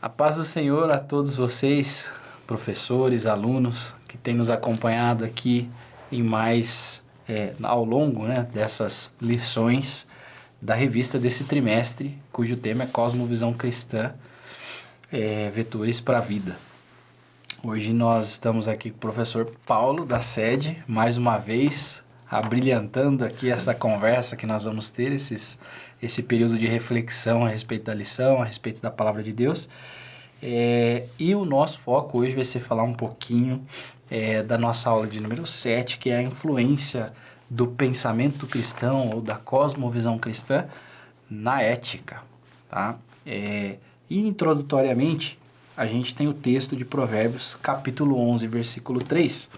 A paz do Senhor a todos vocês, professores, alunos, que têm nos acompanhado aqui em mais, ao longo, dessas lições da revista desse trimestre, cujo tema é Cosmovisão Cristã, Vetores para a Vida. Hoje nós estamos aqui com o professor Paulo, da sede, mais uma vez, abrilhantando aqui essa conversa que nós vamos ter, esse período de reflexão a respeito da lição, a respeito da Palavra de Deus. E o nosso foco hoje vai ser falar um pouquinho da nossa aula de número 7, que é a influência do pensamento cristão ou da cosmovisão cristã na ética, tá? E introdutoriamente, a gente tem o texto de Provérbios, capítulo 11, versículo 3,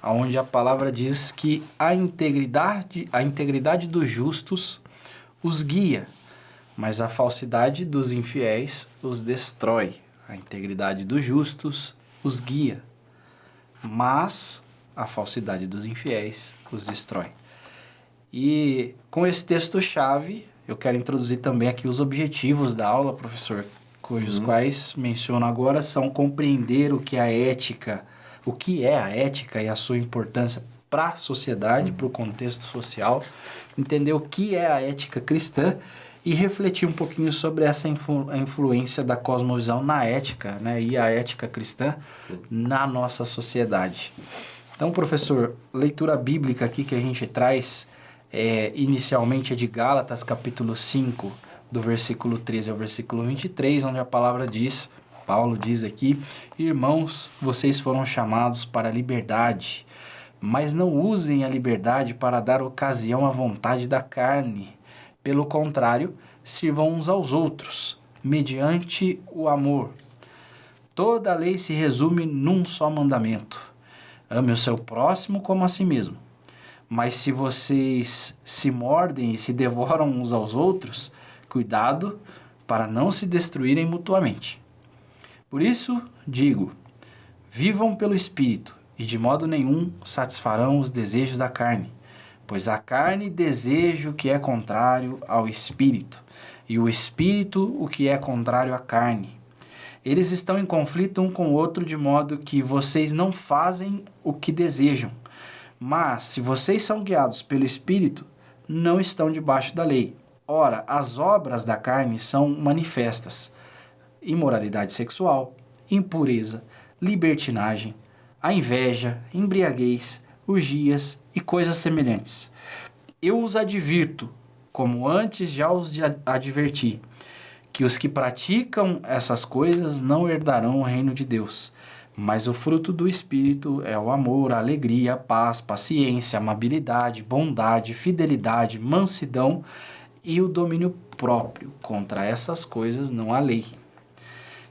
onde a palavra diz que a integridade dos justos os guia, mas a falsidade dos infiéis os destrói. A integridade dos justos os guia, mas a falsidade dos infiéis os destrói. E com esse texto-chave, eu quero introduzir também aqui os objetivos da aula, professor, cujos quais menciono agora são compreender o que é a ética e a sua importância para a sociedade, para o contexto social, entender o que é a ética cristã e refletir um pouquinho sobre essa influência da cosmovisão na ética, e a ética cristã na nossa sociedade. Então, professor, leitura bíblica aqui que a gente traz, inicialmente é de Gálatas, capítulo 5, do versículo 13 ao versículo 23, onde a palavra diz, Paulo diz aqui: irmãos, vocês foram chamados para a liberdade, mas não usem a liberdade para dar ocasião à vontade da carne. Pelo contrário, sirvam uns aos outros, mediante o amor. Toda a lei se resume num só mandamento: ame o seu próximo como a si mesmo. Mas se vocês se mordem e se devoram uns aos outros, cuidado para não se destruírem mutuamente. Por isso, digo, vivam pelo Espírito, e de modo nenhum satisfarão os desejos da carne. Pois a carne deseja o que é contrário ao Espírito, e o Espírito o que é contrário à carne. Eles estão em conflito um com o outro, de modo que vocês não fazem o que desejam. Mas, se vocês são guiados pelo Espírito, não estão debaixo da lei. Ora, as obras da carne são manifestas: imoralidade sexual, impureza, libertinagem, a inveja, embriaguez, orgias e coisas semelhantes. Eu os advirto, como antes já os adverti, que os que praticam essas coisas não herdarão o reino de Deus. Mas o fruto do Espírito é o amor, a alegria, a paz, paciência, amabilidade, bondade, fidelidade, mansidão e o domínio próprio. Contra essas coisas não há lei.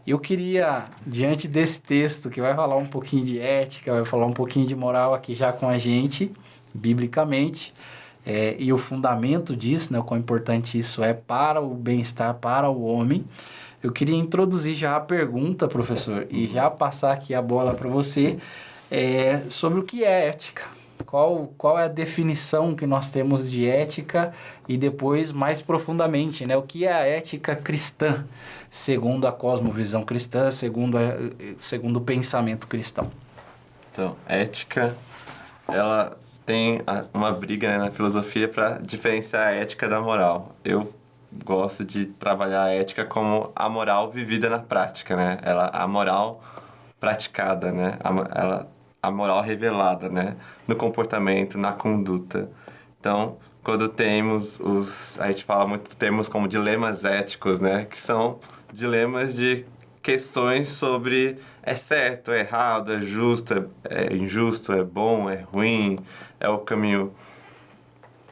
Eu queria, diante desse texto, que vai falar um pouquinho de ética, vai falar um pouquinho de moral aqui já com a gente, biblicamente, e o fundamento disso, o quão importante isso é para o bem-estar, para o homem, eu queria introduzir já a pergunta, professor, e já passar aqui a bola para você, sobre o que é ética. Qual é a definição que nós temos de ética e depois, mais profundamente, o que é a ética cristã, segundo a cosmovisão cristã, segundo o pensamento cristão? Então, ética, ela tem uma briga na filosofia para diferenciar a ética da moral. Eu gosto de trabalhar a ética como a moral vivida na prática, a moral praticada, a moral revelada, no comportamento, na conduta. Então, quando temos a gente fala muito termos como dilemas éticos, que são dilemas de questões sobre é certo, é errado, é justo, é injusto, é bom, é ruim, é o caminho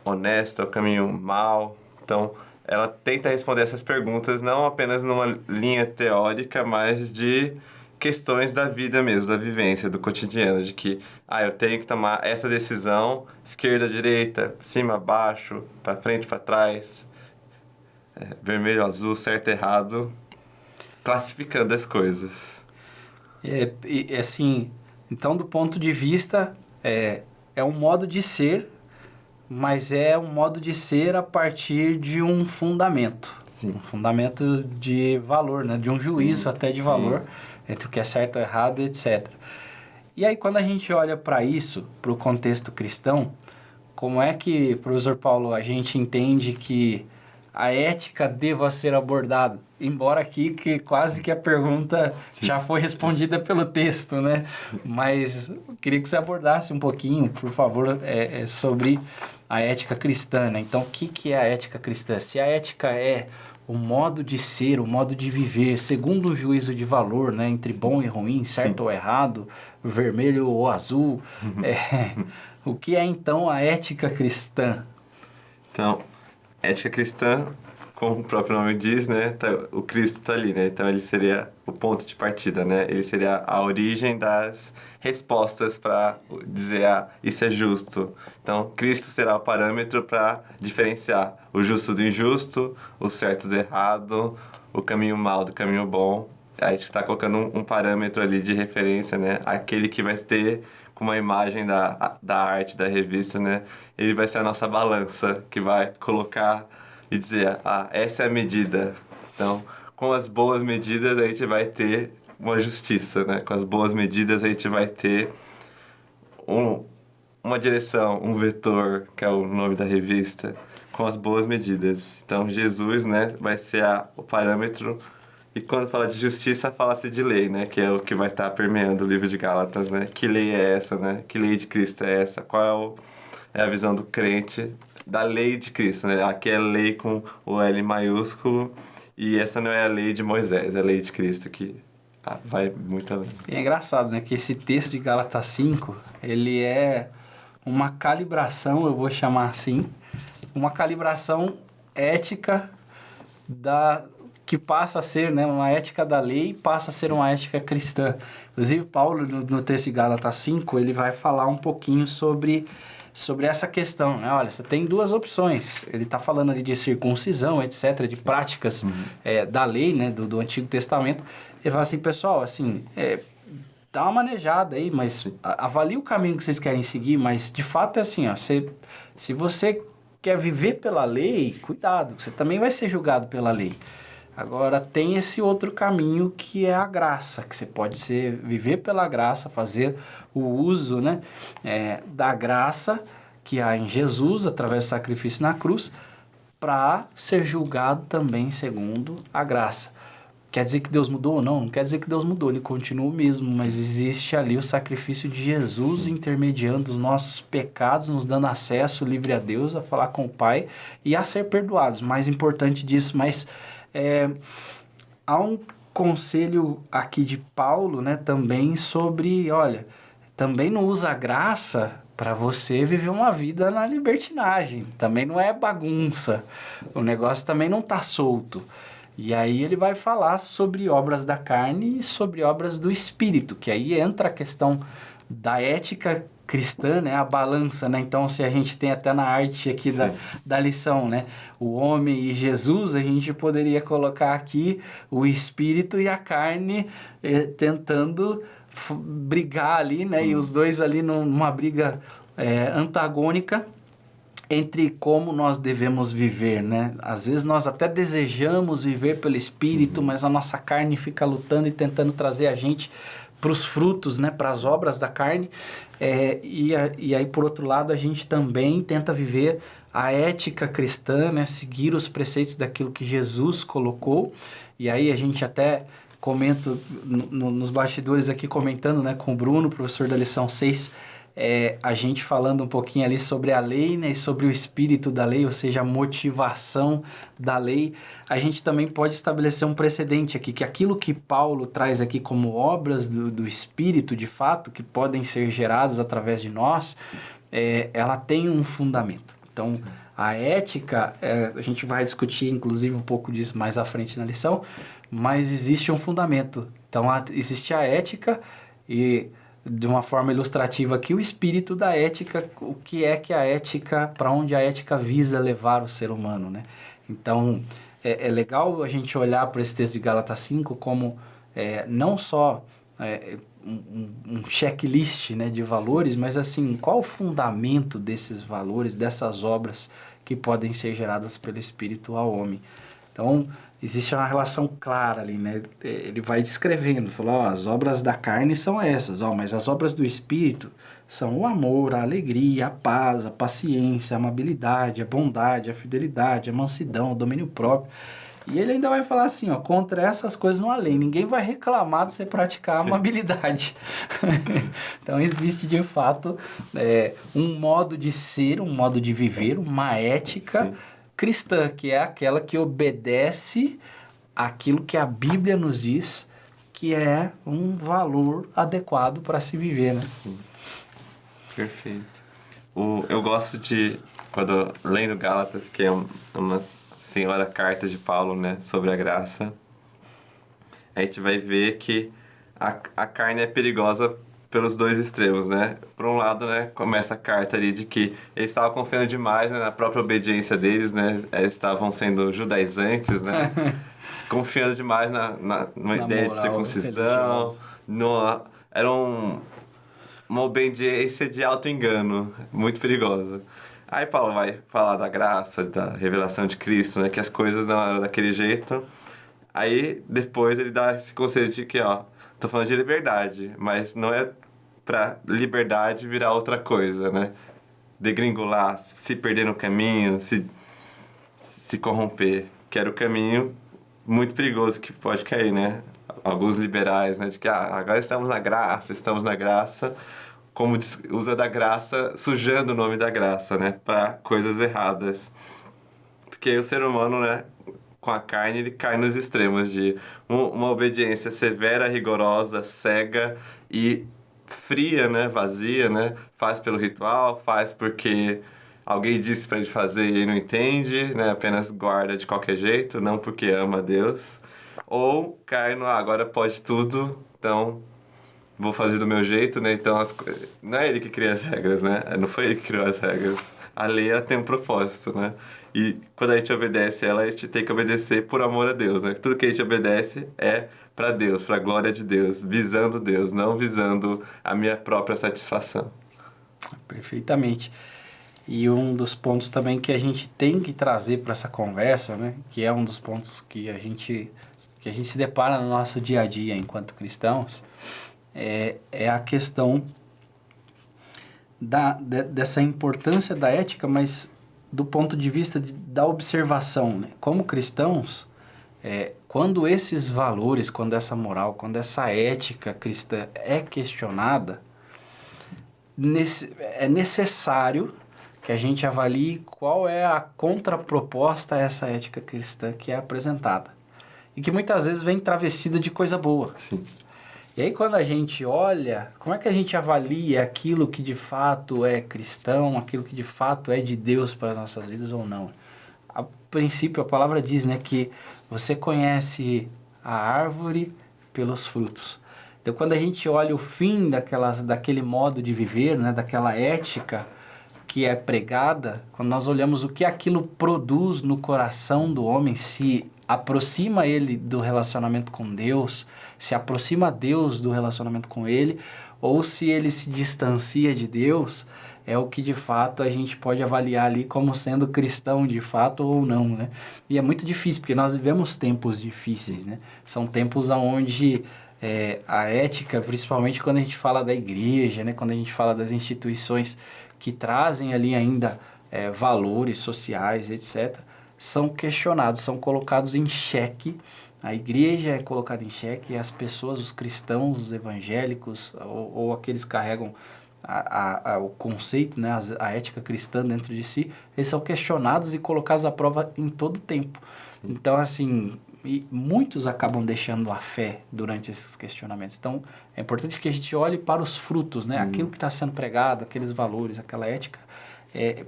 honesto, é o caminho mau. Então, ela tenta responder essas perguntas não apenas numa linha teórica, mas de questões da vida mesmo, da vivência, do cotidiano, de que eu tenho que tomar essa decisão, esquerda, direita, cima, baixo, para frente, para trás, vermelho, azul, certo, errado, classificando as coisas. Assim, então, do ponto de vista, é um modo de ser, mas é um modo de ser a partir de um fundamento. Sim. Um fundamento de valor, né? De um juízo até de valor entre o que é certo e errado, etc. E aí, quando a gente olha para isso, para o contexto cristão, como é que, professor Paulo, a gente entende que a ética deva ser abordada? Embora aqui que quase que a pergunta já foi respondida pelo texto, né? Mas eu queria que você abordasse um pouquinho, por favor, sobre a ética cristã, né? Então, o que é a ética cristã? Se a ética é o modo de ser, o modo de viver, segundo um juízo de valor, né? Entre bom e ruim, certo ou errado, vermelho ou azul, o que é, então, a ética cristã? Então, ética cristã, como o próprio nome diz, né? O Cristo está ali, né? Então, ele seria o ponto de partida, né? Ele seria a origem das respostas para dizer, isso é justo. Então, Cristo será o parâmetro para diferenciar o justo do injusto, o certo do errado, o caminho mal do caminho bom. A gente está colocando um parâmetro ali de referência, né? Aquele que vai ter com uma imagem da arte, da revista, né? Ele vai ser a nossa balança, que vai colocar e dizer, essa é a medida. Então, com as boas medidas, a gente vai ter uma justiça, né? Com as boas medidas, a gente vai ter uma direção, um vetor, que é o nome da revista, com as boas medidas. Então, Jesus, né, vai ser o parâmetro. E quando fala de justiça, fala-se de lei, né? Que é o que vai estar permeando o livro de Gálatas, né? Que lei é essa, né? Que lei de Cristo é essa? Qual é a visão do crente da lei de Cristo, né? Aqui é lei com o L maiúsculo e essa não é a lei de Moisés, é a lei de Cristo que vai muito além. E é engraçado, né? Que esse texto de Gálatas 5, ele é uma calibração, eu vou chamar assim, uma calibração ética que passa a ser, né, uma ética da lei, passa a ser uma ética cristã. Inclusive, Paulo, no texto de Gálatas 5, ele vai falar um pouquinho sobre essa questão, né? Olha, você tem duas opções. Ele está falando ali de circuncisão, etc., de práticas da lei, né, do Antigo Testamento. Ele fala assim, pessoal, assim, dá uma manejada aí, mas avalie o caminho que vocês querem seguir, mas de fato é assim, ó, se você quer viver pela lei, cuidado, você também vai ser julgado pela lei. Agora, tem esse outro caminho que é a graça, que você pode viver pela graça, fazer o uso, né, da graça que há em Jesus, através do sacrifício na cruz, para ser julgado também segundo a graça. Quer dizer que Deus mudou? Não, não quer dizer que Deus mudou, ele continua o mesmo, mas existe ali o sacrifício de Jesus intermediando os nossos pecados, nos dando acesso livre a Deus, a falar com o Pai e a ser perdoados. Mais importante disso, mas há um conselho aqui de Paulo, né, também sobre, olha, também não usa a graça para você viver uma vida na libertinagem, também não é bagunça, o negócio também não está solto. E aí ele vai falar sobre obras da carne e sobre obras do espírito, que aí entra a questão da ética cristã, né? A balança, né? Então, se a gente tem até na arte aqui da lição, né? O homem e Jesus, a gente poderia colocar aqui o espírito e a carne tentando brigar ali, né? E os dois ali numa briga antagônica entre como nós devemos viver, né? Às vezes nós até desejamos viver pelo Espírito, mas a nossa carne fica lutando e tentando trazer a gente para os frutos, né? Para as obras da carne. E aí, por outro lado, a gente também tenta viver a ética cristã, né? Seguir os preceitos daquilo que Jesus colocou. E aí a gente até comenta nos bastidores aqui, comentando, né, com o Bruno, professor da lição 6, a gente falando um pouquinho ali sobre a lei, né, e sobre o espírito da lei, ou seja, a motivação da lei. A gente também pode estabelecer um precedente aqui, que aquilo que Paulo traz aqui como obras do espírito, de fato, que podem ser geradas através de nós, ela tem um fundamento. Então, a ética, a gente vai discutir, inclusive, um pouco disso mais à frente na lição, mas existe um fundamento. Então, existe a ética e, de uma forma ilustrativa aqui, o espírito da ética, o que é que a ética, para onde a ética visa levar o ser humano, né? Então, é legal a gente olhar para esse texto de Gálatas 5 como não só um checklist, né, de valores, mas assim, qual o fundamento desses valores, dessas obras que podem ser geradas pelo Espírito ao homem. Então, existe uma relação clara ali, né? Ele vai descrevendo, falou, ó, as obras da carne são essas, ó, mas as obras do Espírito são o amor, a alegria, a paz, a paciência, a amabilidade, a bondade, a fidelidade, a mansidão, o domínio próprio. E ele ainda vai falar assim, ó, contra essas coisas não há lei. Ninguém vai reclamar de você praticar a amabilidade. Então, existe, de fato, um modo de ser, um modo de viver, uma ética cristã, que é aquela que obedece àquilo que a Bíblia nos diz que é um valor adequado para se viver, né? Perfeito. Eu gosto de, quando lendo Gálatas, que é uma senhora carta de Paulo, né, sobre a graça, a gente vai ver que a carne é perigosa pelos dois extremos, né? Por um lado, né, começa a carta ali de que eles estavam confiando demais, né, na própria obediência deles, né? Eles estavam sendo judaizantes, né? Confiando demais numa ideia de circuncisão. Era uma obediência de auto-engano, muito perigosa. Aí Paulo vai falar da graça, da revelação de Cristo, né? Que as coisas não eram daquele jeito. Aí, depois, ele dá esse conselho de que, ó, tô falando de liberdade, mas não é pra liberdade virar outra coisa, né? Degringolar, se perder no caminho, se corromper. Que era o caminho muito perigoso que pode cair, né? Alguns liberais, né? De que, agora estamos na graça, como usa da graça, sujando o nome da graça, né? Para coisas erradas. Porque o ser humano, né? Com a carne, ele cai nos extremos de uma obediência severa, rigorosa, cega e fria, né? Vazia, né? Faz pelo ritual, faz porque alguém disse para ele fazer e ele não entende, né? Apenas guarda de qualquer jeito, não porque ama a Deus. Ou cai no, agora pode tudo, então vou fazer do meu jeito, né? Então, não é ele que cria as regras, né? Não foi ele que criou as regras. A lei, ela tem um propósito, né? E quando a gente obedece ela, a gente tem que obedecer por amor a Deus, né? Tudo que a gente obedece é para Deus, para a glória de Deus, visando Deus, não visando a minha própria satisfação. Perfeitamente. E um dos pontos também que a gente tem que trazer para essa conversa, né? Que é um dos pontos que a gente se depara no nosso dia a dia enquanto cristãos, é a questão dessa importância da ética, mas do ponto de vista da observação, né? Como cristãos, quando esses valores, quando essa moral, quando essa ética cristã é questionada, é necessário que a gente avalie qual é a contraproposta a essa ética cristã que é apresentada. E que muitas vezes vem travestida de coisa boa. Sim. E aí quando a gente olha, como é que a gente avalia aquilo que de fato é cristão, aquilo que de fato é de Deus para as nossas vidas ou não? A princípio, a palavra diz, né, que você conhece a árvore pelos frutos. Então, quando a gente olha o fim daquele modo de viver, né, daquela ética que é pregada, quando nós olhamos o que aquilo produz no coração do homem, se aproxima ele do relacionamento com Deus, se aproxima Deus do relacionamento com ele, ou se ele se distancia de Deus, é o que de fato a gente pode avaliar ali como sendo cristão de fato ou não, né? E é muito difícil, porque nós vivemos tempos difíceis, né? São tempos onde a ética, principalmente quando a gente fala da igreja, né? Quando a gente fala das instituições que trazem ali ainda valores sociais, etc., são questionados, são colocados em xeque. A igreja é colocada em xeque e as pessoas, os cristãos, os evangélicos ou aqueles que carregam o conceito, né, a ética cristã dentro de si, eles são questionados e colocados à prova em todo o tempo. Sim. Então, assim, muitos acabam deixando a fé durante esses questionamentos. Então, é importante que a gente olhe para os frutos, né? Aquilo que está sendo pregado, aqueles valores, aquela ética,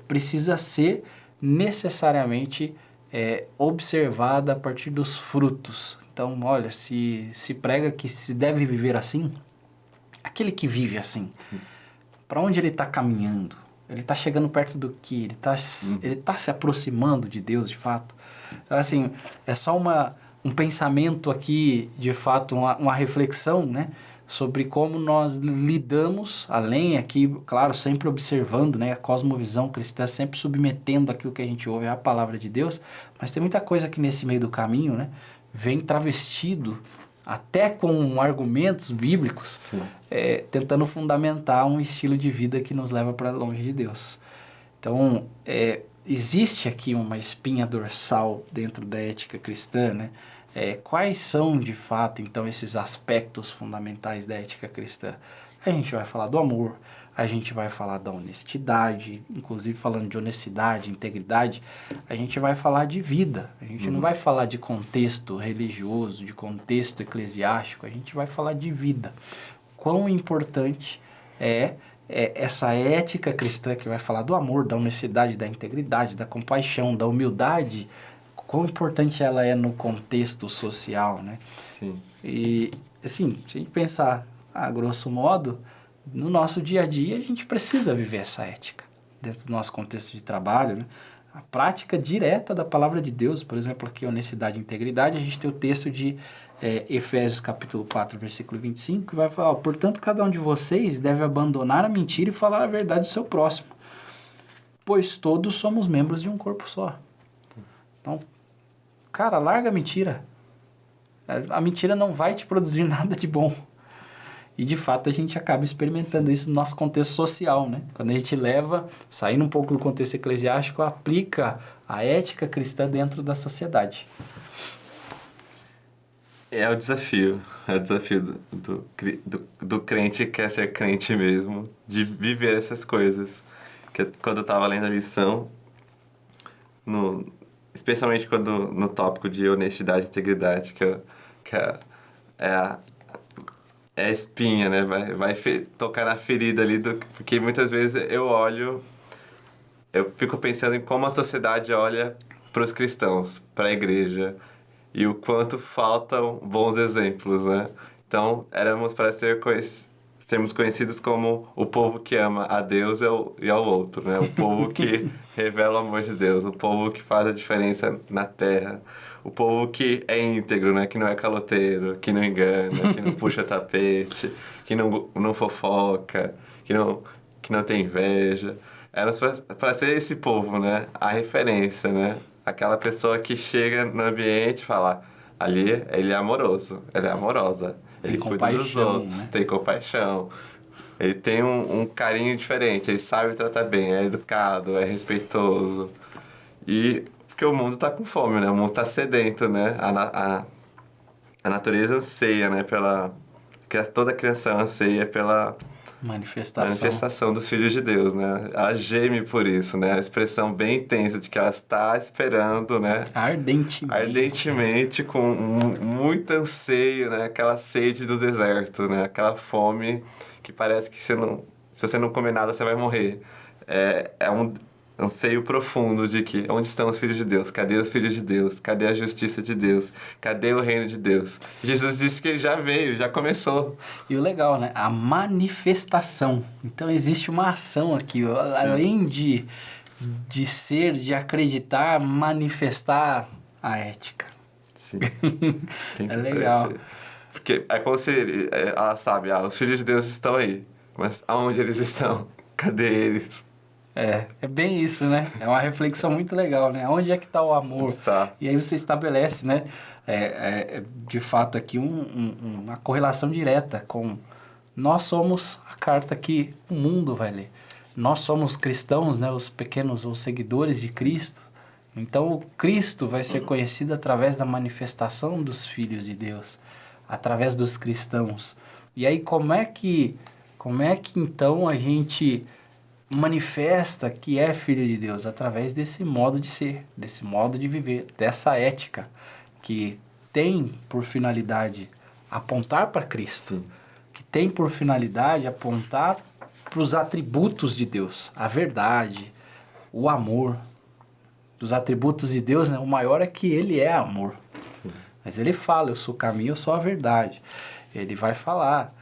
precisa ser necessariamente observada a partir dos frutos. Então, olha, se prega que se deve viver assim, aquele que vive assim, para onde ele está caminhando? Ele está chegando perto do que? Ele tá se aproximando de Deus, de fato? Então, assim, é só um pensamento aqui, de fato, uma reflexão, né, sobre como nós lidamos, além aqui, claro, sempre observando, né, a cosmovisão cristã, sempre submetendo aquilo que a gente ouve à palavra de Deus, mas tem muita coisa que nesse meio do caminho, né, vem travestido, até com argumentos bíblicos, tentando fundamentar um estilo de vida que nos leva para longe de Deus. Então, existe aqui uma espinha dorsal dentro da ética cristã, né? Quais são, de fato, então, esses aspectos fundamentais da ética cristã? A gente vai falar do amor, a gente vai falar da honestidade, inclusive falando de honestidade, integridade, a gente vai falar de vida. A gente não vai falar de contexto religioso, de contexto eclesiástico, a gente vai falar de vida. Quão importante é essa ética cristã que vai falar do amor, da honestidade, da integridade, da compaixão, da humildade, quão importante ela é no contexto social, né? Sim. E, assim, se a gente pensar a grosso modo, no nosso dia a dia a gente precisa viver essa ética, dentro do nosso contexto de trabalho, né? A prática direta da palavra de Deus, por exemplo, aqui, honestidade e integridade, a gente tem o texto de Efésios capítulo 4, versículo 25, que vai falar, portanto, cada um de vocês deve abandonar a mentira e falar a verdade do seu próximo, pois todos somos membros de um corpo só. Então, cara, larga a mentira. A mentira não vai te produzir nada de bom. E, de fato, a gente acaba experimentando isso no nosso contexto social, né? Quando a gente leva, saindo um pouco do contexto eclesiástico, aplica a ética cristã dentro da sociedade. É o desafio do crente que quer ser crente mesmo, de viver essas coisas. Que quando eu estava lendo a lição, especialmente quando no tópico de honestidade e integridade, que é a espinha, né? Vai tocar na ferida ali, porque muitas vezes eu fico pensando em como a sociedade olha para os cristãos, para a igreja, e o quanto faltam bons exemplos, né? Então, éramos para sermos conhecidos como o povo que ama a Deus e ao outro, né? O povo que revela o amor de Deus, o povo que faz a diferença na terra, o povo que é íntegro, né? Que não é caloteiro, que não engana, que não puxa tapete, que não fofoca, que não tem inveja. Éramos para ser esse povo, né? A referência, né? Aquela pessoa que chega no ambiente e fala, ali ele é amoroso, ela é amorosa, ele cuida dos outros, né? Tem compaixão, ele tem um carinho diferente, ele sabe tratar bem, é educado, é respeitoso. E porque o mundo tá com fome, né? O mundo tá sedento, né? A natureza anseia, né? Toda criança anseia pela manifestação dos filhos de Deus, né? Ela geme por isso, né? A expressão bem intensa de que ela está esperando, né? Ardentemente, com muito anseio, né? Aquela sede do deserto, né? Aquela fome que parece que se você não comer nada, você vai morrer. É um anseio profundo de que onde estão os filhos de Deus? Cadê os filhos de Deus? Cadê a justiça de Deus? Cadê o reino de Deus? Jesus disse que ele já veio, já começou. E o legal, né? A manifestação. Então existe uma ação aqui, além de ser, de acreditar, manifestar a ética. Sim. Tem que legal. Aparecer. Porque é como se ela sabe, os filhos de Deus estão aí, mas aonde eles estão? Cadê eles? É bem isso, né? É uma reflexão muito legal, né? Onde é que está o amor? Está. E aí você estabelece, né? De fato aqui uma correlação direta com... Nós somos a carta que o mundo vai ler. Nós somos cristãos, né? Os pequenos, os seguidores de Cristo. Então, o Cristo vai ser conhecido através da manifestação dos filhos de Deus, através dos cristãos. E aí, como é que então a gente manifesta que é filho de Deus? Através desse modo de ser, desse modo de viver, dessa ética que tem por finalidade apontar para Cristo, que tem por finalidade apontar para os atributos de Deus, a verdade, o amor. Dos atributos de Deus, né, o maior é que ele é amor. Mas ele fala, eu sou o caminho, eu sou a verdade. Ele vai falar,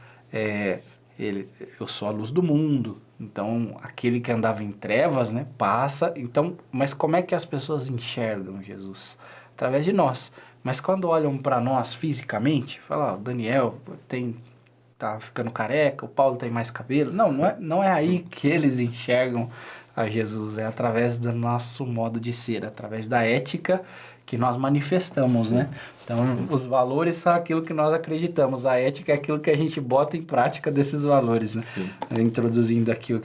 eu sou a luz do mundo. Então, aquele que andava em trevas, né, passa. Então, mas como é que as pessoas enxergam Jesus? Através de nós. Mas quando olham para nós fisicamente, falam, Daniel tem tá ficando careca, o Paulo tem mais cabelo. Não é aí que eles enxergam a Jesus, é através do nosso modo de ser, através da ética que nós manifestamos, né? Então, os valores são aquilo que nós acreditamos, a ética é aquilo que a gente bota em prática desses valores, né? Introduzindo aqui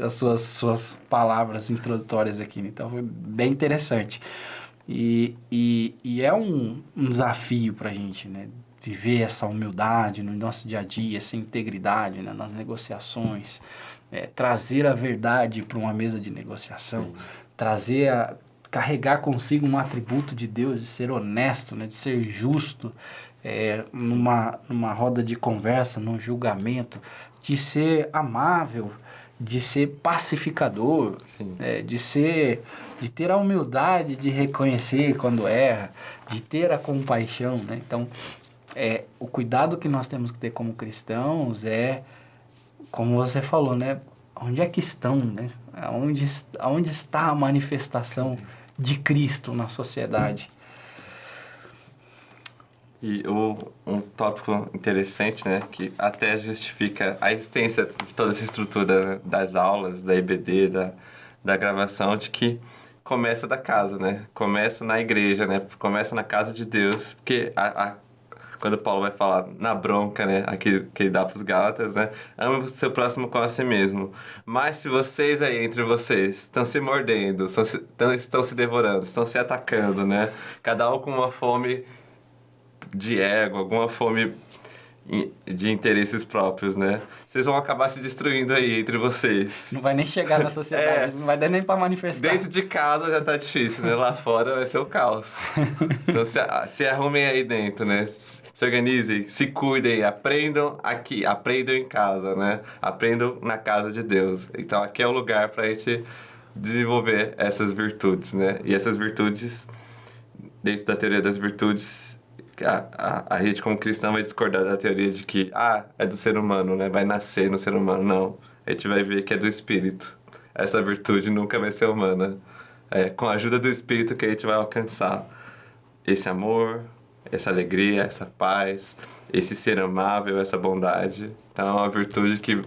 as suas palavras introdutórias aqui, né? Então, foi bem interessante. E é um desafio para a gente, né? Viver essa humildade no nosso dia a dia, essa integridade, né? Nas negociações, trazer a verdade para uma mesa de negociação, carregar consigo um atributo de Deus, de ser honesto, né? De ser justo, numa roda de conversa, num julgamento, de ser amável, de ser pacificador, de ter a humildade de reconhecer quando erra, de ter a compaixão, né? Então, o cuidado que nós temos que ter como cristãos como você falou, né? Onde é que estão, né? Onde está a manifestação de Cristo na sociedade? E um tópico interessante, né, que até justifica a existência de toda essa estrutura, né, das aulas, da IBD, da gravação, de que começa da casa, né? Começa na igreja, né? Começa na casa de Deus, porque quando Paulo vai falar na bronca, né, aqui que ele dá para os Gálatas, né, ama o seu próximo como a si mesmo. Mas se vocês aí, entre vocês, estão se mordendo, estão se devorando, estão se atacando, né, cada um com uma fome de ego, alguma fome de interesses próprios, né, vocês vão acabar se destruindo aí entre vocês. Não vai nem chegar na sociedade, não vai dar nem para manifestar. Dentro de casa já tá difícil, né, lá fora vai ser o caos. Então se arrumem aí dentro, né, se organizem, se cuidem, aprendam aqui, aprendam em casa, né? Aprendam na casa de Deus. Então, aqui é o lugar para a gente desenvolver essas virtudes, né? E essas virtudes, dentro da teoria das virtudes, a gente como cristão vai discordar da teoria de que, é do ser humano, né? Vai nascer no ser humano. Não. A gente vai ver que é do Espírito. Essa virtude nunca vai ser humana. É com a ajuda do Espírito que a gente vai alcançar esse amor, essa alegria, essa paz, esse ser amável, essa bondade. Então é uma virtude que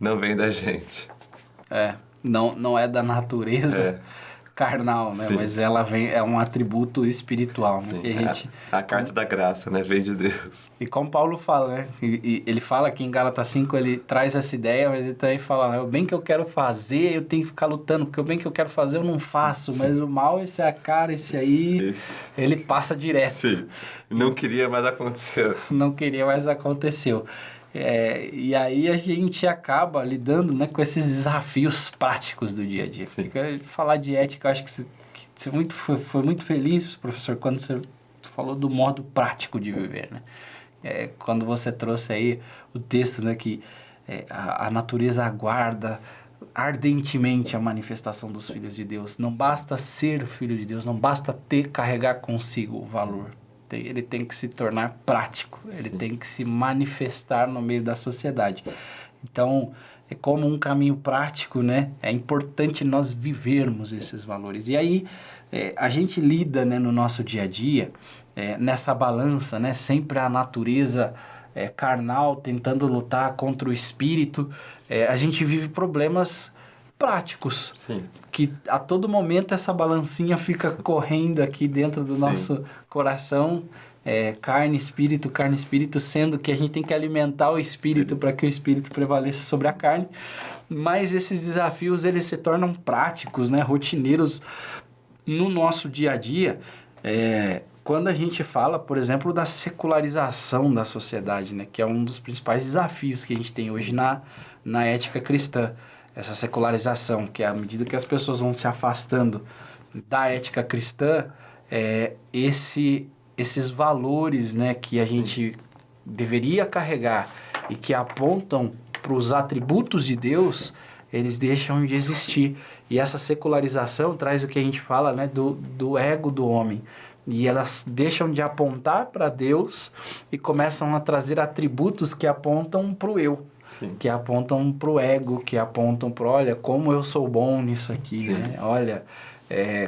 não vem da gente. Não é da natureza carnal, né? Sim. Mas ela é um atributo espiritual, né? Sim, a carta da graça, né? Vem de Deus. E como Paulo fala, né? E ele fala que em Gálatas 5 ele traz essa ideia, mas ele também fala, o bem que eu quero fazer, eu tenho que ficar lutando, porque o bem que eu quero fazer eu não faço, mas o mal, esse é a cara, esse aí, ele passa direto. Sim, não queria, mas aconteceu. Não queria, mas aconteceu. E aí a gente acaba lidando, né, com esses desafios práticos do dia a dia. Falar de ética, eu acho que você foi muito feliz, professor, quando você falou do modo prático de viver, né? Quando você trouxe aí o texto, né, que a natureza aguarda ardentemente a manifestação dos filhos de Deus. Não basta ser filho de Deus, não basta carregar consigo o valor. Ele tem que se tornar prático, ele tem que se manifestar no meio da sociedade. Então, é como um caminho prático, né? É importante nós vivermos esses valores. E aí, a gente lida, né, no nosso dia a dia, nessa balança, né? Sempre a natureza carnal tentando lutar contra o espírito. A gente vive problemas práticos. Sim. Que a todo momento essa balancinha fica correndo aqui dentro do nosso coração, carne, espírito, sendo que a gente tem que alimentar o espírito para que o espírito prevaleça sobre a carne. Mas esses desafios, eles se tornam práticos, né, rotineiros no nosso dia a dia, quando a gente fala, por exemplo, da secularização da sociedade, né, que é um dos principais desafios que a gente tem hoje na ética cristã. Essa secularização, que à medida que as pessoas vão se afastando da ética cristã, esses valores, né, que a gente deveria carregar e que apontam para os atributos de Deus, eles deixam de existir. E essa secularização traz o que a gente fala, né, do ego do homem. E elas deixam de apontar para Deus e começam a trazer atributos que apontam para o eu. Sim. Que apontam para o ego, que apontam para, olha, como eu sou bom nisso aqui, né? Olha,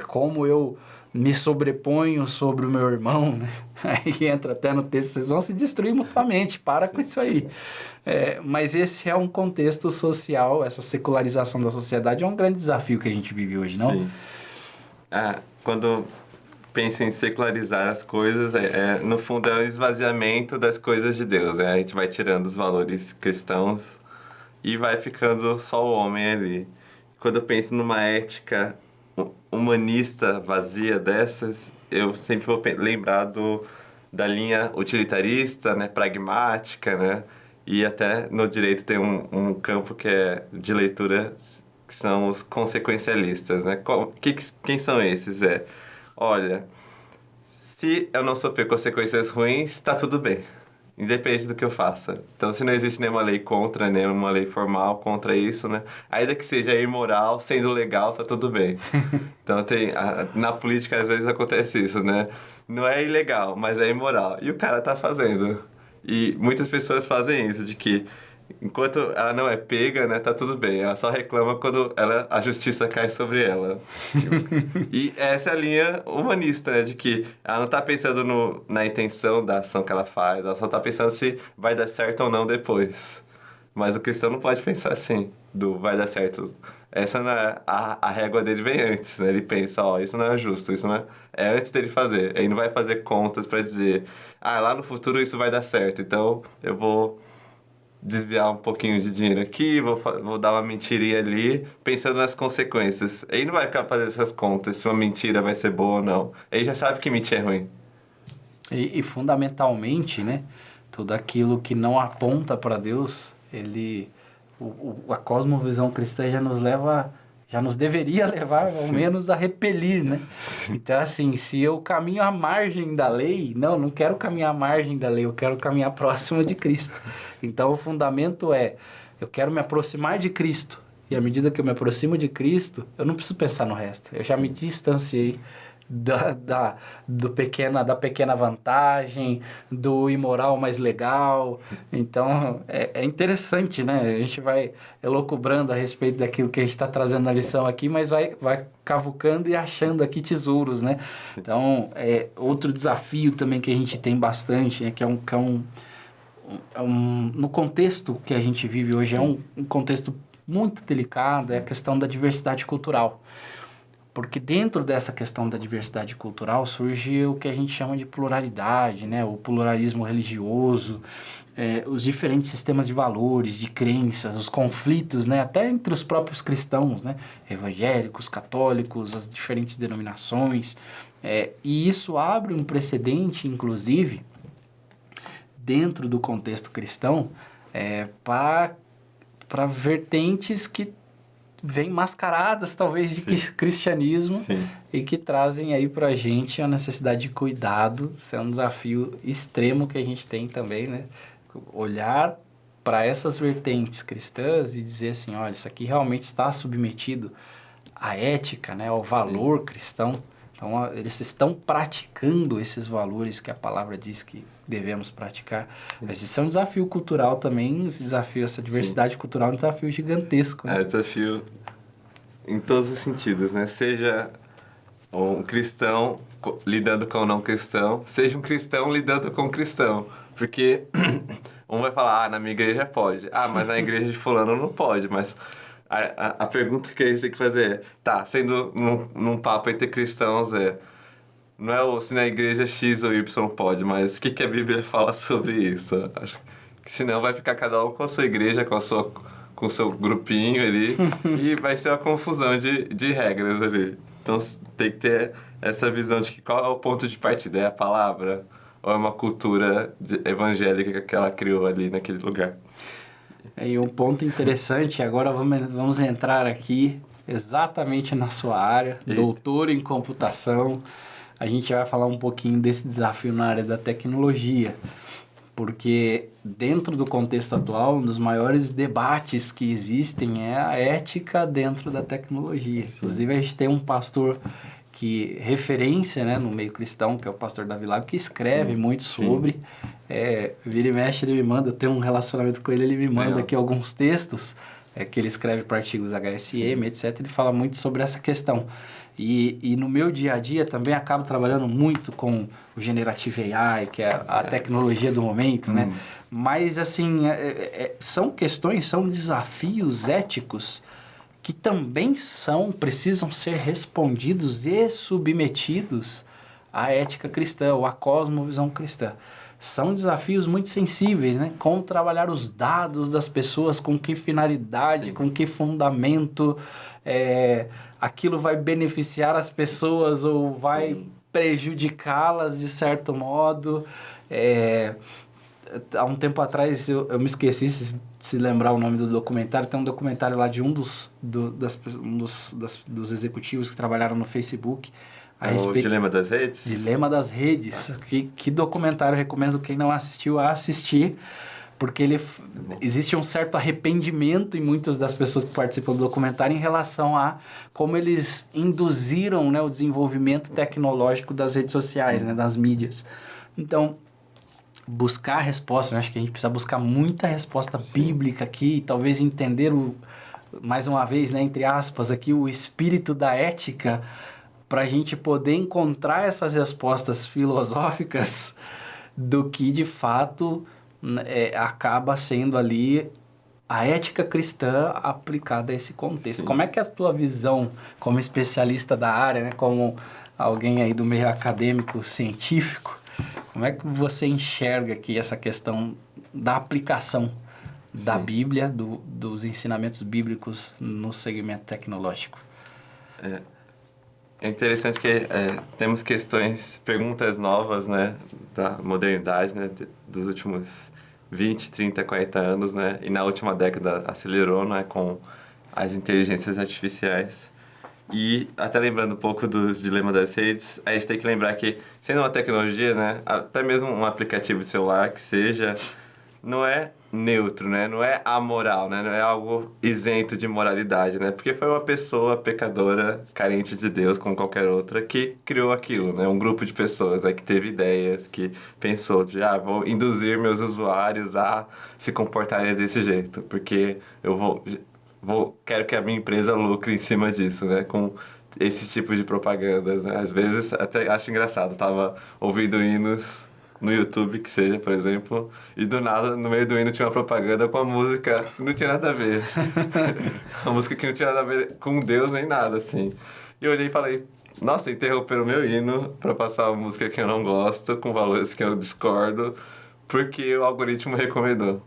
como eu me sobreponho sobre o meu irmão, né? Aí entra até no texto, vocês vão se destruir mutuamente, para com isso aí. Mas esse é um contexto social, essa secularização da sociedade é um grande desafio que a gente vive hoje, não? Sim. Quando penso em secularizar as coisas, no fundo é o esvaziamento das coisas de Deus, né? A gente vai tirando os valores cristãos e vai ficando só o homem ali. Quando eu penso numa ética humanista vazia dessas, eu sempre vou lembrar da linha utilitarista, né, pragmática, né, e até no direito tem um campo que é de leitura, que são os consequencialistas, né. Quem são esses? Olha, se eu não sofrer consequências ruins, está tudo bem, independente do que eu faça. Então, se não existe nenhuma lei contra, nenhuma lei formal contra isso, né? Ainda que seja imoral, sendo legal, tá tudo bem. Então, na política, às vezes, acontece isso, né? Não é ilegal, mas é imoral. E o cara tá fazendo. E muitas pessoas fazem isso, de que enquanto ela não é pega, né, tá tudo bem. Ela só reclama quando a justiça cai sobre ela. E essa é a linha humanista, né, de que ela não tá pensando na intenção da ação que ela faz, ela só tá pensando se vai dar certo ou não depois. Mas o cristão não pode pensar assim, vai dar certo. Essa não é, a régua dele vem antes, né? Ele pensa, isso não é justo, isso não é antes dele fazer. Ele não vai fazer contas para dizer, lá no futuro isso vai dar certo, então eu vou desviar um pouquinho de dinheiro aqui, vou dar uma mentirinha ali, pensando nas consequências. Ele não vai ficar fazendo essas contas, se uma mentira vai ser boa ou não. Ele já sabe que mentir é ruim. E fundamentalmente, né, tudo aquilo que não aponta para Deus, a cosmovisão cristã já nos deveria levar, ao menos, a repelir, né? Então, assim, se eu caminho à margem da lei, não quero caminhar à margem da lei, eu quero caminhar próximo de Cristo. Então, o fundamento eu quero me aproximar de Cristo. E à medida que eu me aproximo de Cristo, eu não preciso pensar no resto. Eu já me distanciei da pequena vantagem, do imoral mais legal. Então, é interessante, né? A gente vai elucubrando a respeito daquilo que a gente está trazendo na lição aqui, mas vai cavucando e achando aqui tesouros, né? Então, outro desafio também que a gente tem bastante, né? No contexto que a gente vive hoje, é um contexto muito delicado, é a questão da diversidade cultural. Porque dentro dessa questão da diversidade cultural surge o que a gente chama de pluralidade, né? O pluralismo religioso, os diferentes sistemas de valores, de crenças, os conflitos, né? Até entre os próprios cristãos, né? Evangélicos, católicos, as diferentes denominações. E isso abre um precedente, inclusive, dentro do contexto cristão, para vertentes que vêm mascaradas, talvez, de cristianismo. Sim. E que trazem aí pra gente a necessidade de cuidado. Isso é um desafio extremo que a gente tem também, né? Olhar para essas vertentes cristãs e dizer assim, olha, isso aqui realmente está submetido à ética, né? Ao valor Sim. cristão. Então, eles estão praticando esses valores que a palavra diz que devemos praticar. Mas isso é um desafio cultural também, essa diversidade Sim. cultural é um desafio gigantesco. Né? É um desafio em todos os sentidos, né? Seja um cristão lidando com um não cristão, seja um cristão lidando com um cristão. Porque um vai falar, na minha igreja pode. Mas na igreja de fulano não pode, mas... A pergunta que a gente tem que fazer sendo num papo entre cristãos não é se na igreja X ou Y pode, mas o que a Bíblia fala sobre isso? Acho que senão vai ficar cada um com a sua igreja, com o seu grupinho ali, e vai ser uma confusão de regras ali. Então tem que ter essa visão de que qual é o ponto de partida, é a palavra ou é uma cultura evangélica que ela criou ali naquele lugar? E um ponto interessante, agora vamos entrar aqui exatamente na sua área, doutor em computação. A gente vai falar um pouquinho desse desafio na área da tecnologia, porque dentro do contexto atual, um dos maiores debates que existem é a ética dentro da tecnologia. Sim. Inclusive, a gente tem um pastor referência, né, no meio cristão, que é o pastor Davi Lago, que escreve Sim. muito sobre. Vira e mexe, ele me manda, eu tenho um relacionamento com ele, ele me manda aqui alguns textos, que ele escreve para artigos HSM, etc. Ele fala muito sobre essa questão. E no meu dia a dia também acabo trabalhando muito com o Generative AI, que é a tecnologia do momento, né? Mas, assim, são questões, são desafios éticos que também precisam ser respondidos e submetidos à ética cristã, ou à cosmovisão cristã. São desafios muito sensíveis, né? Como trabalhar os dados das pessoas, com que finalidade, Sim. com que fundamento, aquilo vai beneficiar as pessoas ou vai Sim. prejudicá-las de certo modo. Há um tempo atrás, eu me esqueci se lembrar o nome do documentário, tem um documentário lá de um dos executivos que trabalharam no Facebook, o Dilema das Redes? Dilema das Redes. Que documentário, eu recomendo quem não assistiu a assistir, porque existe um certo arrependimento em muitas das pessoas que participam do documentário em relação a como eles induziram, né, o desenvolvimento tecnológico das redes sociais, né, das mídias. Então, buscar resposta, né? Acho que a gente precisa buscar muita resposta bíblica aqui, talvez entender, mais uma vez, né, entre aspas, aqui, o espírito da ética, para a gente poder encontrar essas respostas filosóficas do que, de fato, acaba sendo ali a ética cristã aplicada a esse contexto. Sim. Como é que é a tua visão como especialista da área, né, como alguém aí do meio acadêmico, científico, como é que você enxerga aqui essa questão da aplicação da Bíblia, dos ensinamentos bíblicos no segmento tecnológico? É interessante que temos perguntas novas, né, da modernidade, né, dos últimos 20, 30, 40 anos, né, e na última década acelerou, né, com as inteligências artificiais. E até lembrando um pouco do Dilema das Redes, a gente tem que lembrar que, sendo uma tecnologia, né, até mesmo um aplicativo de celular que seja, não é neutro, né? Não é amoral, né? Não é algo isento de moralidade, né? Porque foi uma pessoa pecadora, carente de Deus, como qualquer outra, que criou aquilo, né? Um grupo de pessoas, né? Que teve ideias, que pensou de, vou induzir meus usuários a se comportarem desse jeito, porque eu quero que a minha empresa lucre em cima disso, né? Com esses tipos de propagandas, né? Às vezes, até acho engraçado, tava ouvindo hinos no YouTube, que seja, por exemplo, e do nada, no meio do hino tinha uma propaganda com a música que não tinha nada a ver. A música que não tinha nada a ver com Deus nem nada, assim. E eu olhei e falei, nossa, interromperam o meu hino pra passar uma música que eu não gosto, com valores que eu discordo, porque o algoritmo recomendou.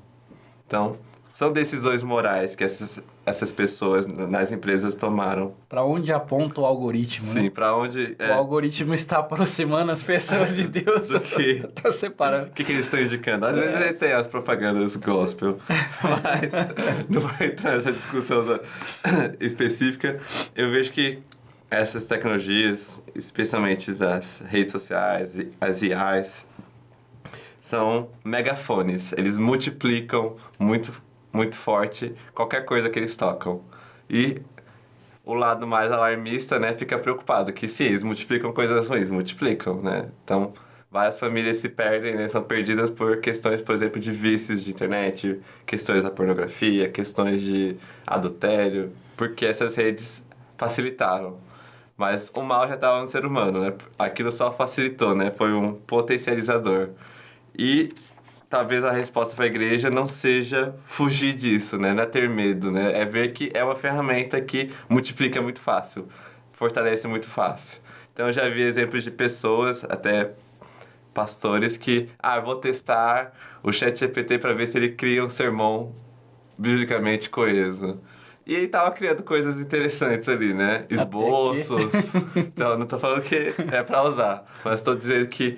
Então, são decisões morais que essas pessoas nas empresas tomaram. Para onde aponta o algoritmo, Sim, né? para onde... O algoritmo está aproximando as pessoas de Deus. Está separando. O que eles estão indicando? Às vezes ele tem as propagandas gospel, mas não vai entrar nessa discussão específica. Eu vejo que essas tecnologias, especialmente as redes sociais, as IAs, são megafones. Eles multiplicam muito forte qualquer coisa que eles tocam. E o lado mais alarmista, né, fica preocupado que se eles multiplicam coisas ruins, multiplicam, né? Então, várias famílias se perdem, né, são perdidas por questões, por exemplo, de vícios de internet, questões da pornografia, questões de adultério, porque essas redes facilitaram. Mas o mal já estava no ser humano, né? Aquilo só facilitou, né? Foi um potencializador. E talvez a resposta para a igreja não seja fugir disso, né? Não é ter medo, né? É ver que é uma ferramenta que multiplica muito fácil, fortalece muito fácil. Então, eu já vi exemplos de pessoas, até pastores, que... eu vou testar o ChatGPT para ver se ele cria um sermão biblicamente coeso. E ele tava criando coisas interessantes ali, né? Esboços. Então, não tô falando que é para usar, mas tô dizendo que...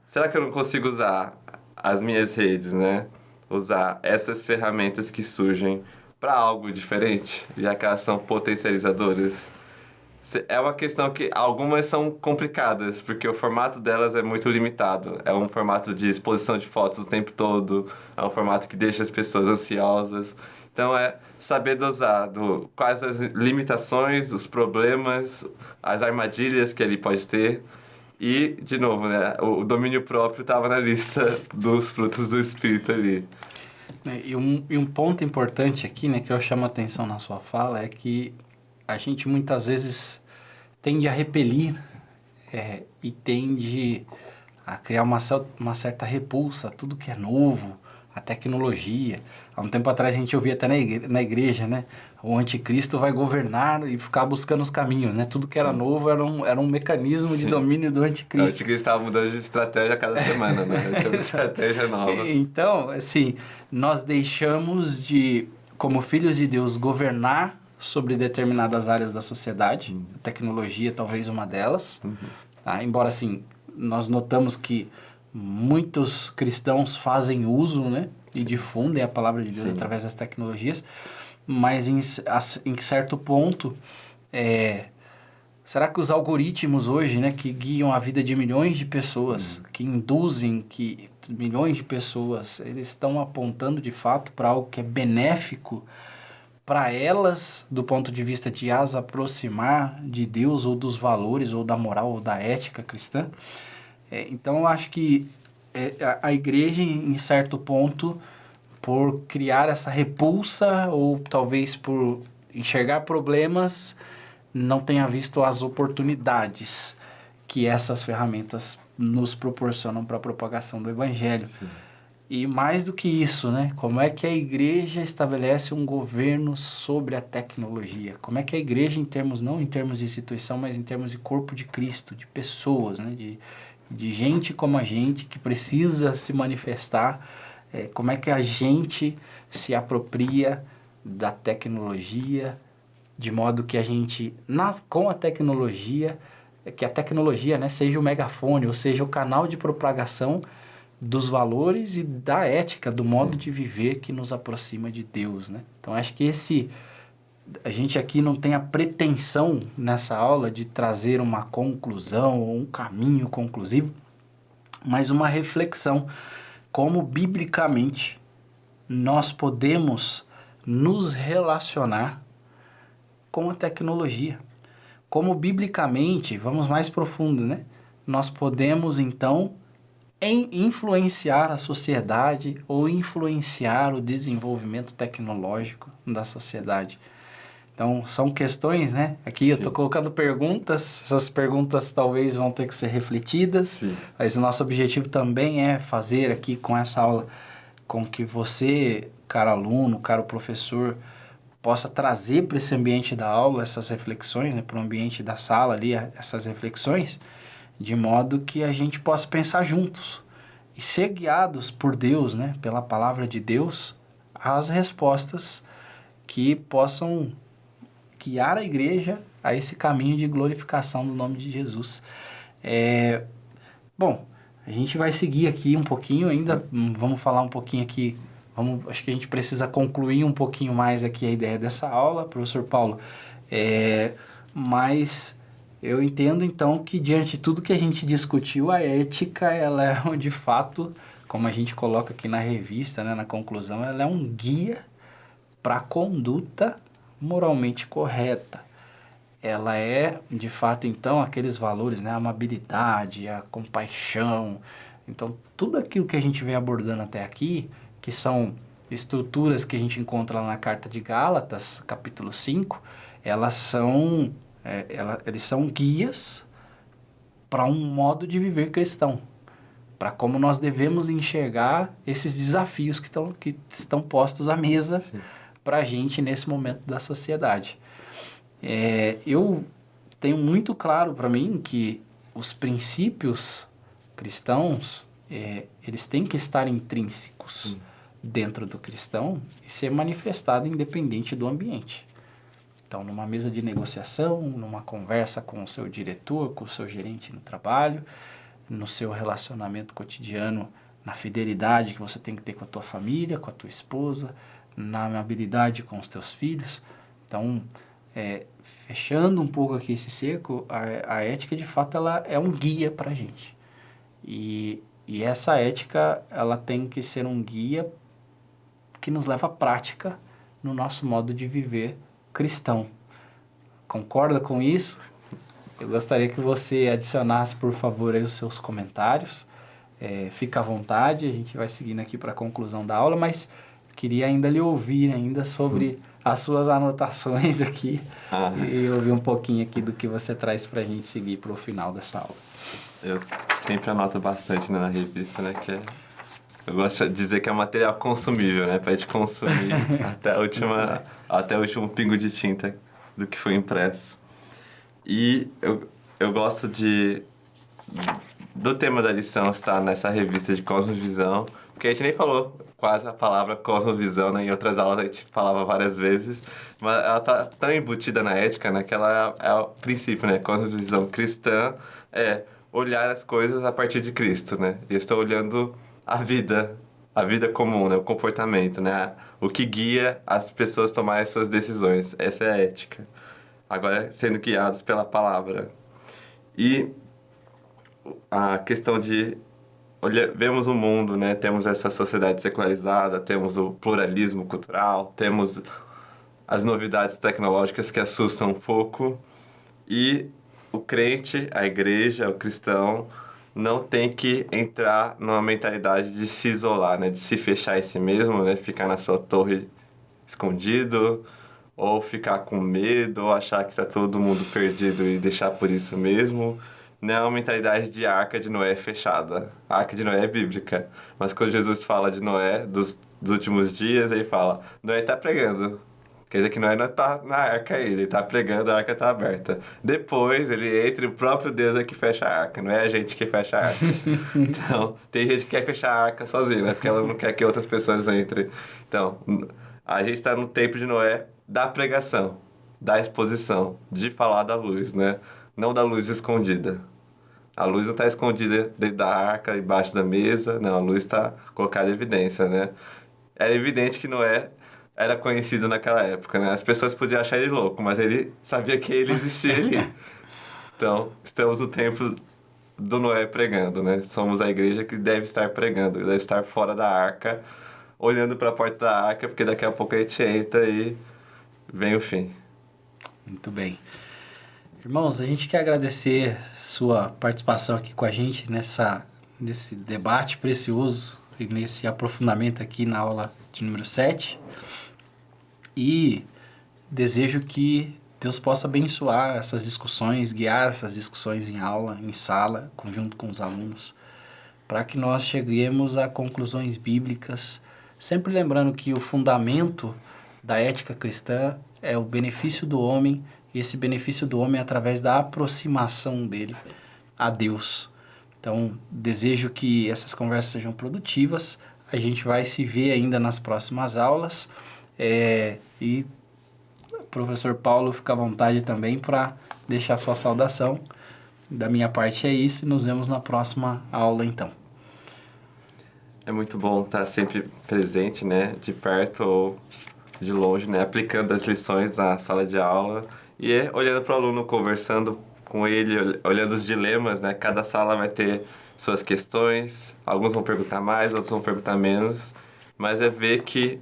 será que eu não consigo usar as minhas redes, né? Usar essas ferramentas que surgem para algo diferente, já que elas são potencializadoras? É uma questão que algumas são complicadas, porque o formato delas é muito limitado. É um formato de exposição de fotos o tempo todo, é um formato que deixa as pessoas ansiosas. Então, é saber dosar quais as limitações, os problemas, as armadilhas que ele pode ter. E, de novo, né, o domínio próprio estava na lista dos frutos do Espírito ali. E um ponto importante aqui, né, que eu chamo a atenção na sua fala, é que a gente muitas vezes tende a repelir e tende a criar uma certa repulsa a tudo que é novo, a tecnologia. Há um tempo atrás a gente ouvia até na igreja, né? O anticristo vai governar e ficar buscando os caminhos, né? Tudo que era novo era um mecanismo de domínio do O anticristo. anticristo estava mudando de estratégia a cada semana, né? Tinha uma estratégia nova. Então, assim, nós deixamos de, como filhos de Deus, governar sobre determinadas áreas da sociedade. A tecnologia talvez uma delas. Tá? Embora, assim, nós notamos que muitos cristãos fazem uso, né? E difundem a palavra de Deus através das tecnologias. Mas em certo ponto, será que os algoritmos hoje, né, que guiam a vida de milhões de pessoas, que induzem que milhões de pessoas, eles estão apontando de fato para algo que é benéfico para elas, do ponto de vista de as aproximar de Deus ou dos valores ou da moral ou da ética cristã? Então, eu acho que a igreja, em certo ponto, por criar essa repulsa ou talvez por enxergar problemas, não tenha visto as oportunidades que essas ferramentas nos proporcionam para a propagação do Evangelho. Sim. E mais do que isso, né? Como é que a igreja estabelece um governo sobre a tecnologia? Como é que a igreja, não em termos de instituição, mas em termos de corpo de Cristo, de pessoas, né? De gente como a gente que precisa se manifestar, como é que a gente se apropria da tecnologia, de modo que a gente, com a tecnologia, que a tecnologia, né, seja o megafone, ou seja, o canal de propagação dos valores e da ética, do modo de viver que nos aproxima de Deus, né? Então, acho que a gente aqui não tem a pretensão nessa aula de trazer uma conclusão ou um caminho conclusivo, mas uma reflexão como biblicamente nós podemos nos relacionar com a tecnologia. Como biblicamente, vamos mais profundo, né? Nós podemos então influenciar a sociedade ou influenciar o desenvolvimento tecnológico da sociedade. Então, são questões, né? Aqui eu estou colocando perguntas, essas perguntas talvez vão ter que ser refletidas, mas o nosso objetivo também é fazer aqui com essa aula com que você, caro aluno, caro professor, possa trazer para esse ambiente da aula essas reflexões, né? Para o ambiente da sala ali, essas reflexões, de modo que a gente possa pensar juntos e ser guiados por Deus, né? Pela palavra de Deus, as respostas que possam guiar a igreja a esse caminho de glorificação do nome de Jesus. Bom, a gente vai seguir aqui um pouquinho ainda, vamos falar um pouquinho aqui, acho que a gente precisa concluir um pouquinho mais aqui a ideia dessa aula, professor Paulo, mas eu entendo então que diante de tudo que a gente discutiu, a ética, ela é de fato, como a gente coloca aqui na revista, né, na conclusão, ela é um guia para a conduta moralmente correta. Ela é, de fato, então, aqueles valores, né? A amabilidade, a compaixão. Então, tudo aquilo que a gente vem abordando até aqui, que são estruturas que a gente encontra lá na Carta de Gálatas, capítulo 5, eles são guias para um modo de viver cristão, para como nós devemos enxergar esses desafios que estão postos à mesa para a gente nesse momento da sociedade. Eu tenho muito claro para mim que os princípios cristãos, eles têm que estar intrínsecos dentro do cristão e ser manifestado independente do ambiente. Então, numa mesa de negociação, numa conversa com o seu diretor, com o seu gerente no trabalho, no seu relacionamento cotidiano, na fidelidade que você tem que ter com a tua família, com a tua esposa, na amabilidade com os teus filhos. Então, fechando um pouco aqui esse cerco, a ética, de fato, ela é um guia para a gente. E essa ética, ela tem que ser um guia que nos leva à prática no nosso modo de viver cristão. Concorda com isso? Eu gostaria que você adicionasse, por favor, aí os seus comentários. Fica à vontade, a gente vai seguindo aqui para a conclusão da aula, mas queria ainda lhe ouvir ainda sobre as suas anotações aqui Ah. e ouvir um pouquinho aqui do que você traz para a gente seguir para o final dessa aula. Eu sempre anoto bastante, né, na revista, né, eu gosto de dizer que é um material consumível, né, pra gente consumir até o último pingo de tinta do que foi impresso. E eu gosto do tema da lição estar nessa revista de Cosmovisão, porque a gente nem falou quase a palavra cosmovisão, né? Em outras aulas a gente falava várias vezes, mas ela tá tão embutida na ética, né? Que ela é o princípio, né? Cosmovisão cristã é olhar as coisas a partir de Cristo, né? E eu estou olhando a vida comum, né? O comportamento, né? O que guia as pessoas a tomarem suas decisões. Essa é a ética. Agora, sendo guiados pela palavra. E a questão de vemos o mundo, né? Temos essa sociedade secularizada, temos o pluralismo cultural, temos as novidades tecnológicas que assustam um pouco. E o crente, a igreja, o cristão, não tem que entrar numa mentalidade de se isolar, né? De se fechar em si mesmo, né? Ficar na sua torre escondido, ou ficar com medo, ou achar que está todo mundo perdido e deixar por isso mesmo. Não é uma mentalidade de arca de Noé fechada. A arca de Noé é bíblica. Mas quando Jesus fala de Noé, dos últimos dias, ele fala, Noé está pregando. Quer dizer que Noé não está na arca ainda, ele está pregando, a arca está aberta. Depois ele entra e o próprio Deus é que fecha a arca, não é a gente que fecha a arca. Então, tem gente que quer fechar a arca sozinha, né? Porque ela não quer que outras pessoas entrem. Então, a gente está no tempo de Noé da pregação, da exposição, de falar da luz, né? Não da luz escondida. A luz não está escondida dentro da arca, embaixo da mesa. Não, a luz está colocada em evidência, né? É evidente que Noé era conhecido naquela época, né? As pessoas podiam achar ele louco, mas ele sabia que ele existia ali. Então, estamos no tempo do Noé pregando, né? Somos a igreja que deve estar pregando, deve estar fora da arca, olhando para a porta da arca, porque daqui a pouco a gente entra e vem o fim. Muito bem. Irmãos, a gente quer agradecer sua participação aqui com a gente nesse debate precioso e nesse aprofundamento aqui na aula de número 7. E desejo que Deus possa abençoar essas discussões, guiar essas discussões em aula, em sala, junto com os alunos, para que nós cheguemos a conclusões bíblicas, sempre lembrando que o fundamento da ética cristã é o benefício do homem, e esse benefício do homem é através da aproximação dele a Deus. Então, desejo que essas conversas sejam produtivas, a gente vai se ver ainda nas próximas aulas, e o professor Paulo fica à vontade também para deixar sua saudação. Da minha parte é isso, e nos vemos na próxima aula então. É muito bom estar sempre presente, né? De perto ou de longe, né? Aplicando as lições na sala de aula e olhando para o aluno, conversando com ele, olhando os dilemas, né? Cada sala vai ter suas questões, alguns vão perguntar mais, outros vão perguntar menos, mas é ver que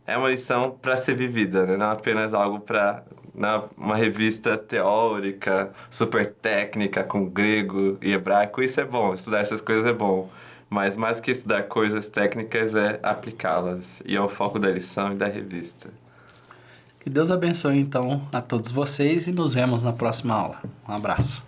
é uma lição para ser vivida, né? Não apenas algo para uma revista teórica, super técnica, com grego e hebraico. Isso é bom, estudar essas coisas é bom. Mas mais que estudar coisas técnicas é aplicá-las. E é o foco da lição e da revista. Que Deus abençoe, então, a todos vocês e nos vemos na próxima aula. Um abraço.